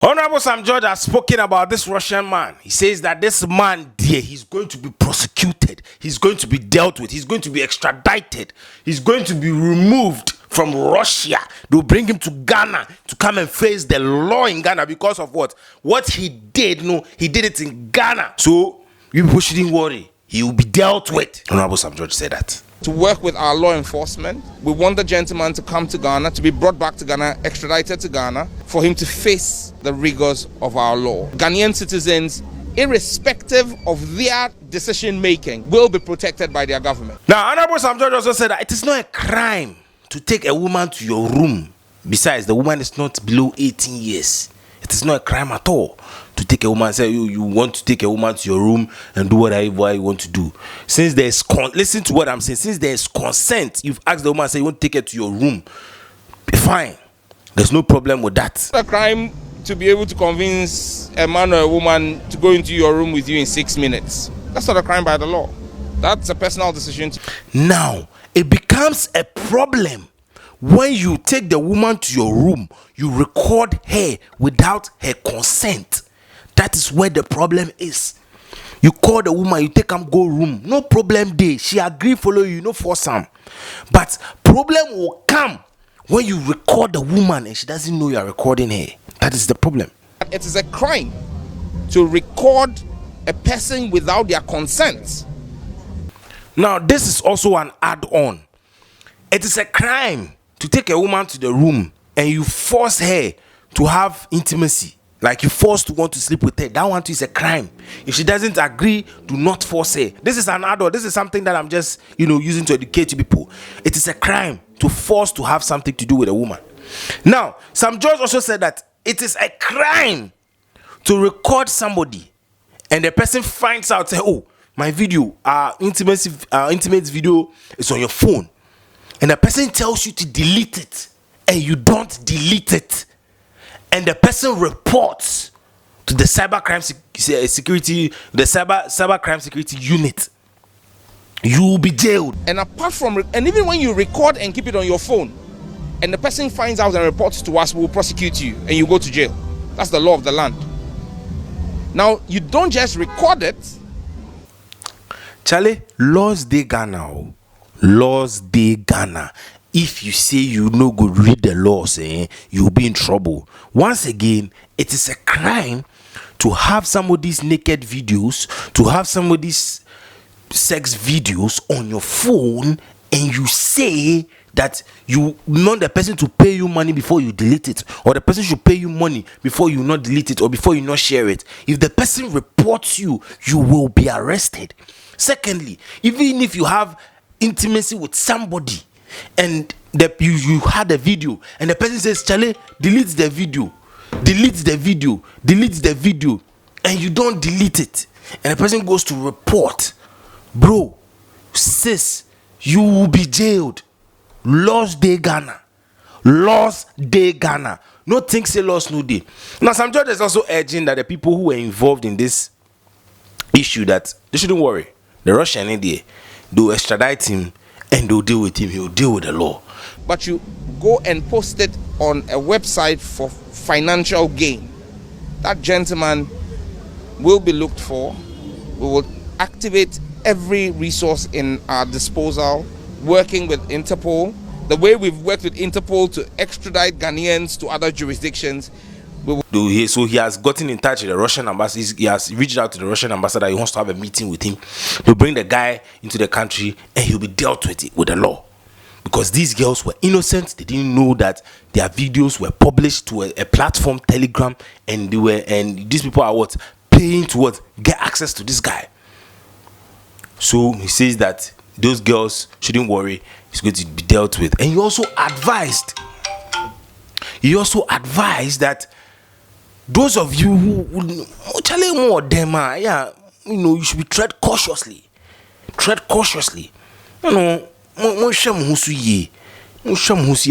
Honorable Sam George has spoken about this Russian man. He says that this man there, he's going to be prosecuted. He's going to be dealt with. He's going to be extradited. He's going to be removed from Russia. They'll bring him to Ghana to come and face the law in Ghana because of what? What he did. No, he did it in Ghana. So you people shouldn't worry. He will be dealt with. Honorable Sam George said that. To work with our law enforcement. We want the gentleman to come to Ghana, to be brought back to Ghana, extradited to Ghana, for him to face the rigors of our law. Ghanaian citizens, irrespective of their decision making, will be protected by their government. Now, Honorable Sam George also said that it is not a crime to take a woman to your room. Besides, the woman is not below 18 years. It is not a crime at all to take a woman and say you want to take a woman to your room and do whatever you want to do. Since there is listen to what I'm saying. Since there is consent, you've asked the woman and say you want to take her to your room. Fine. There's no problem with that. It's a crime to be able to convince a man or a woman to go into your room with you in 6 minutes. That's not a crime by the law. That's a personal decision. Now, it becomes a problem when you take the woman to your room, you record her without her consent. That is where the problem is. You call the woman, you take her go room, no problem there. She agree follow you, no force am. But problem will come when you record the woman and she doesn't know you are recording her. That is the problem. It is a crime to record a person without their consent. Now, this is also an add-on. It is a crime to take a woman to the room and you force her to have intimacy, like you force to want to sleep with her. That one too is a crime. If she doesn't agree, do not force her. This is an add-on. This is something that I'm just using to educate people. It is a crime to force to have something to do with a woman. Now, Sam George also said that it is a crime to record somebody and the person finds out, say, oh, my video, intimate video is on your phone. And the person tells you to delete it and you don't delete it, and the person reports to the cybercrime security, the cybercrime security unit, you will be jailed. And apart from, and even when you record and keep it on your phone, and the person finds out and reports to us, we will prosecute you and you go to jail. That's the law of the land. Now, you don't just record it. Charlie, laws dey Ghana. Laws dey Ghana. If you say you no go read the laws, you'll be in trouble. Once again, it is a crime to have somebody's naked videos, to have somebody's sex videos on your phone, and you say that you want the person to pay you money before you delete it, or the person should pay you money before you not delete it, or before you not share it. If the person reports you, you will be arrested. Secondly, even if you have intimacy with somebody and you had a video and the person says, Charlie, delete the video, and you don't delete it, and the person goes to report, bro, sis, you will be jailed. Laws dey Ghana. No think say laws no dey. Now, Sam George is also urging that the people who were involved in this issue, that they shouldn't worry. The Russian India, they'll extradite him and they'll deal with him. He'll deal with the law. But you go and post it on a website for financial gain. That gentleman will be looked for. We will activate every resource in our disposal, working with Interpol. The way we've worked with Interpol to extradite Ghanaians to other jurisdictions. So he has gotten in touch with the Russian ambassador. He has reached out to the Russian ambassador. He wants to have a meeting with him to bring the guy into the country, and he'll be dealt with it with the law. Because these girls were innocent. They didn't know that their videos were published to a platform, Telegram, and these people are paying to get access to this guy. So he says that those girls shouldn't worry. It's going to be dealt with. And he also advised that those of you who Charlie more them you should be tread cautiously.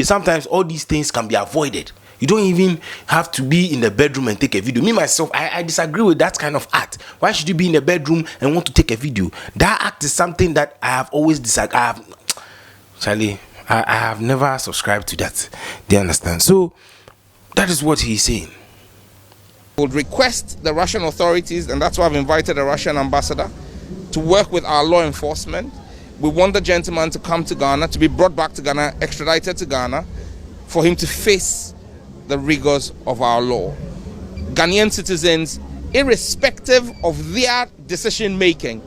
Sometimes all these things can be avoided. You don't even have to be in the bedroom and take a video. Me myself, I disagree with that kind of act. Why should you be in the bedroom and want to take a video? That act is something that I have always disagreed. I have never subscribed to that. Do you understand? So that is what he's saying. We'll request the Russian authorities, and that's why I've invited the Russian ambassador, to work with our law enforcement. We want the gentleman to come to Ghana, to be brought back to Ghana, extradited to Ghana, for him to face the rigors of our law. Ghanaian citizens, irrespective of their decision making,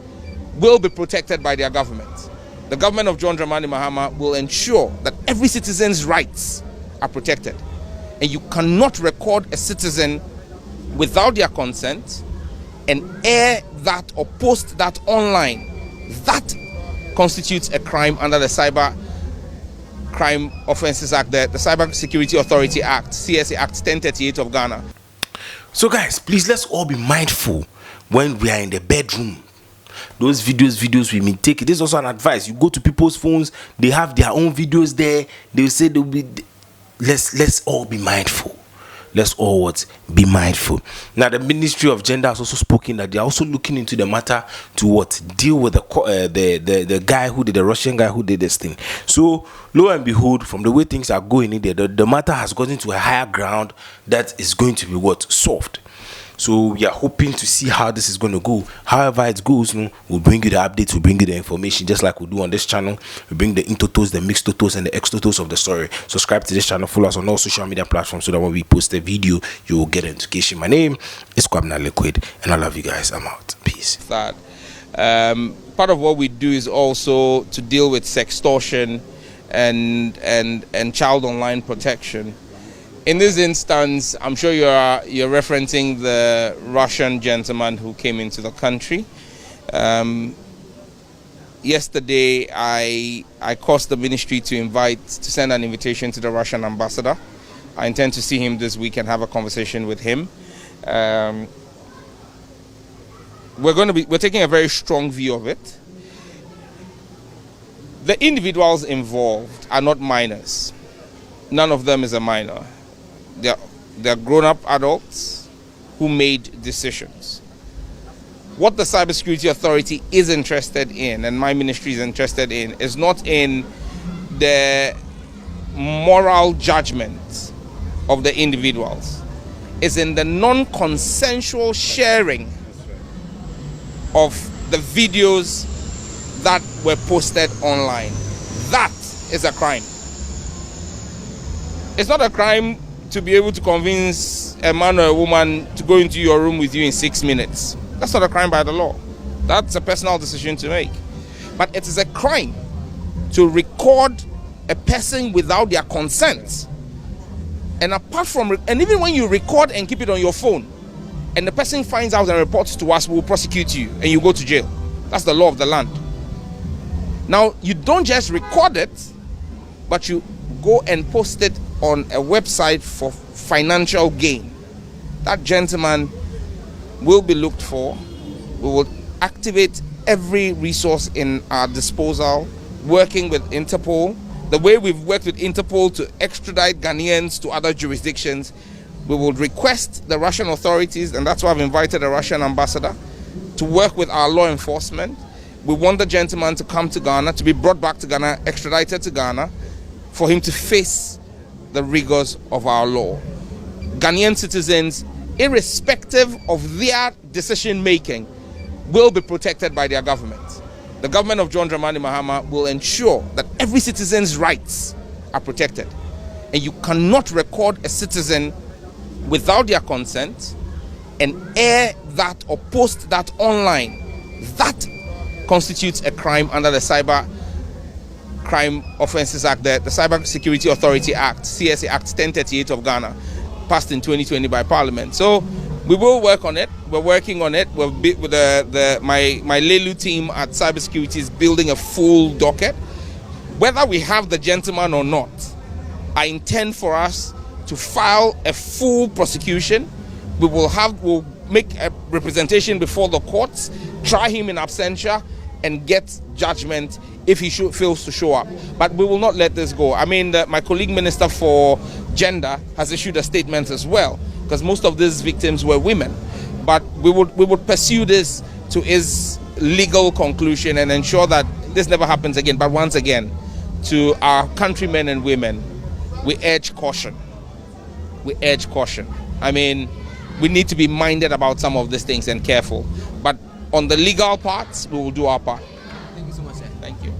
will be protected by their government. The government of John Dramani Mahama will ensure that every citizen's rights are protected. And you cannot record a citizen without their consent and air that or post that online. That constitutes a crime under the Cyber Crime Offences Act, the Cyber Security Authority Act, CSA Act 1038 of Ghana. So guys, please, let's all be mindful when we are in the bedroom. Those videos we may take. This is also an advice. You go to people's phones, they have their own videos there. They will say they'll be. Let's all be mindful. Let's all be mindful. Now, the Ministry of Gender has also spoken that they are also looking into the matter to deal with the guy who did, the Russian guy who did this thing. So lo and behold, from the way things are going in there, the matter has gotten to a higher ground that is going to be solved. So we are hoping to see how this is going to go. However it goes, we'll bring you the updates, we'll bring you the information, just like we do on this channel. We bring the in-totos, the mixed totos, and the ex-totos of the story. Subscribe to this channel, follow us on all social media platforms so that when we post a video, you will get a notification. My name is Kwabena Liquid, and I love you guys. I'm out. Peace. That part of what we do is also to deal with sextortion and child online protection. In this instance, I'm sure you're referencing the Russian gentleman who came into the country. Yesterday, I caused the ministry to send an invitation to the Russian ambassador. I intend to see him this week and have a conversation with him. We're taking a very strong view of it. The individuals involved are not minors. None of them is a minor. They're grown-up adults who made decisions. What the Cybersecurity Authority is interested in, and my ministry is interested in, is not in the moral judgment of the individuals. It's in the non-consensual sharing of the videos that were posted online. That is a crime. It's not a crime to be able to convince a man or a woman to go into your room with you in 6 minutes. That's not a crime by the law. That's a personal decision to make. But it is a crime to record a person without their consent. And and even when you record and keep it on your phone, and the person finds out and reports to us, we will prosecute you and you go to jail. That's the law of the land. Now, you don't just record it, but you go and post it on a website for financial gain. That gentleman will be looked for. We will activate every resource in our disposal, working with Interpol. The way we've worked with Interpol to extradite Ghanaians to other jurisdictions, we will request the Russian authorities, and that's why I've invited the Russian ambassador, to work with our law enforcement. We want the gentleman to come to Ghana, to be brought back to Ghana, extradited to Ghana, for him to face the rigors of our law. Ghanaian citizens, irrespective of their decision making, will be protected by their government. The government of John Dramani Mahama will ensure that every citizen's rights are protected. And you cannot record a citizen without their consent and air that or post that online. That constitutes a crime under the Cyber Crime Offences Act, the Cyber Security Authority Act, CSA Act 1038 of Ghana, passed in 2020 by Parliament. So we will work on it. We're working on it. We'll be with my Lelu team at Cybersecurity is building a full docket. Whether we have the gentleman or not, I intend for us to file a full prosecution. We'll make a representation before the courts, try him in absentia, and get judgment if he fails to show up. But we will not let this go. I mean, my colleague Minister for Gender has issued a statement as well, because most of these victims were women. But we would pursue this to its legal conclusion and ensure that this never happens again. But once again, to our countrymen and women, we urge caution. We urge caution. I mean, we need to be minded about some of these things and careful. But on the legal parts, we will do our part. Thank you so much, sir. Thank you.